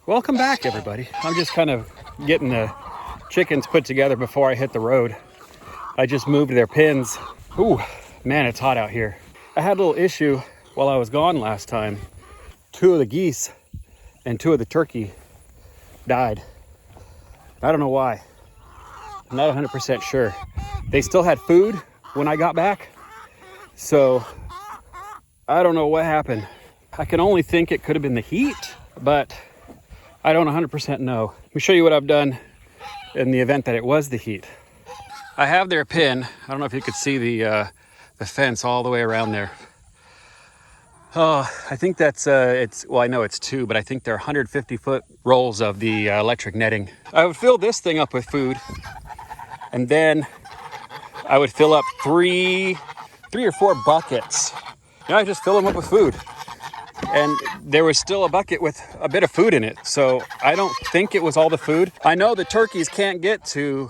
Welcome back, everybody. I'm just kind of getting the chickens put together before I hit the road. I just moved their pens. Ooh, man, it's hot out here. I had a little issue while I was gone last time. 2 of the geese and 2 of the turkey died. I don't know why. I'm not 100% sure. They still had food when I got back, so I don't know what happened. I can only think it could have been the heat, but I don't 100% know. Let me show you what I've done in the event that it was the heat. I have their pen. I don't know if you could see the fence all the way around there. Oh, I think that's, well, I know it's 2, but I think they're 150-foot rolls of the electric netting. I would fill this thing up with food, and then I would fill up three or 4 buckets. I just fill them up with food. And there was still a bucket with a bit of food in it. So I don't think it was all the food. I know the turkeys can't get to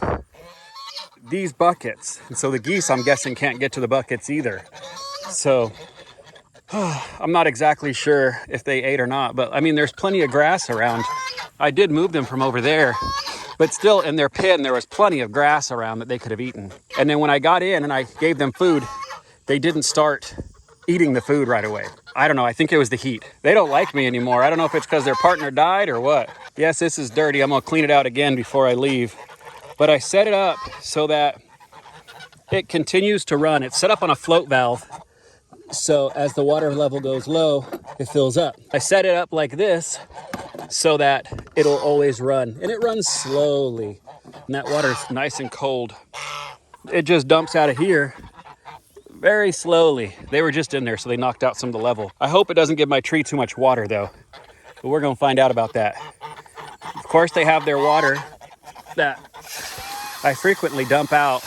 these buckets. And so the geese, I'm guessing, can't get to the buckets either. So I'm not exactly sure if they ate or not. But I mean, there's plenty of grass around. I did move them from over there. But still, in their pen, there was plenty of grass around that they could have eaten. And then when I got in and I gave them food, they didn't start eating the food right away. I don't know, I think it was the heat. They don't like me anymore. I don't know if it's because their partner died or what. Yes, this is dirty. I'm gonna clean it out again before I leave. But I set it up so that it continues to run. It's set up on a float valve. So as the water level goes low, it fills up. I set it up like this so that it'll always run. And it runs slowly. And that water's nice and cold. It just dumps out of here very slowly. They were just in there, so they knocked out some of the level. I hope it doesn't give my tree too much water, though. But we're gonna find out about that. Of course, they have their water that I frequently dump out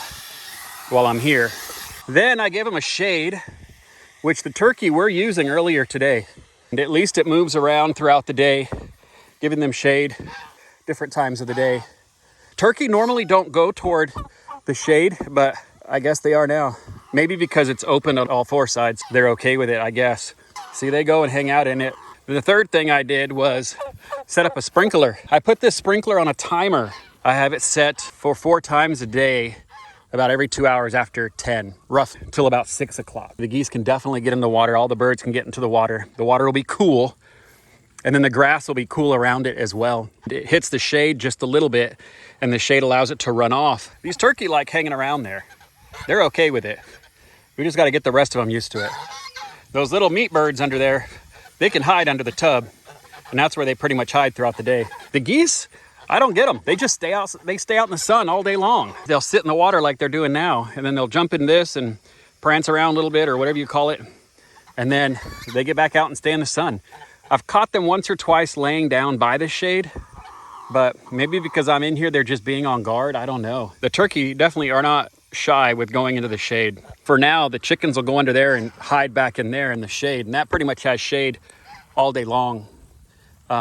while I'm here. Then I give them a shade, which the turkey we're using earlier today. And at least it moves around throughout the day, giving them shade different times of the day. Turkey normally don't go toward the shade, but I guess they are now. Maybe because it's open on all 4 sides, they're okay with it, I guess. See, they go and hang out in it. The third thing I did was set up a sprinkler. I put this sprinkler on a timer. I have it set for 4 times a day, about every 2 hours after 10, rough till about 6 o'clock. The geese can definitely get in the water. All the birds can get into the water. The water will be cool, and then the grass will be cool around it as well. It hits the shade just a little bit, and the shade allows it to run off. These turkey like hanging around there. They're okay with it. We just got to get the rest of them used to it. Those little meat birds under there, they can hide under the tub, and that's where they pretty much hide throughout the day. The geese, I don't get them. They just stay out. They stay out in the sun all day long. They'll sit in the water like they're doing now, and then they'll jump in this and prance around a little bit or whatever you call it, and then they get back out and stay in the sun. I've caught them once or twice laying down by the shade, but maybe because I'm in here, they're just being on guard. I don't know. The turkey definitely are not shy with going into the shade. For now, the chickens will go under there and hide back in there in the shade, and that pretty much has shade all day long.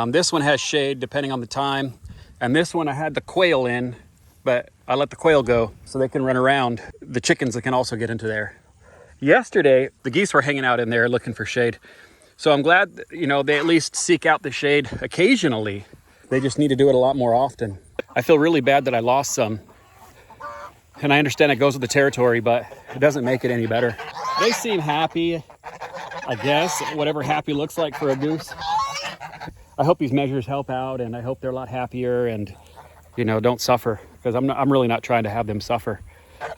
This one has shade depending on the time, and this one I had the quail in, but I let the quail go so they can run around. The chickens can also get into there. Yesterday, the geese were hanging out in there looking for shade, so I'm glad, you know, they at least seek out the shade occasionally. They just need to do it a lot more often. I feel really bad that I lost some. And I understand it goes with the territory, but it doesn't make it any better. They seem happy, I guess, whatever happy looks like for a goose. I hope these measures help out, and I hope they're a lot happier and, you know, don't suffer, because I'm really not trying to have them suffer.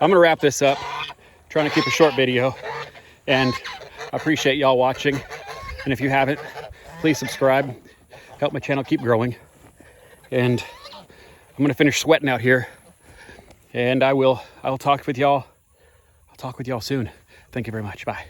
I'm gonna wrap this up, trying to keep a short video, and I appreciate y'all watching. And if you haven't, please subscribe, help my channel keep growing. And I'm gonna finish sweating out here. And I'll talk with y'all. I'll talk with y'all soon. Thank you very much. Bye.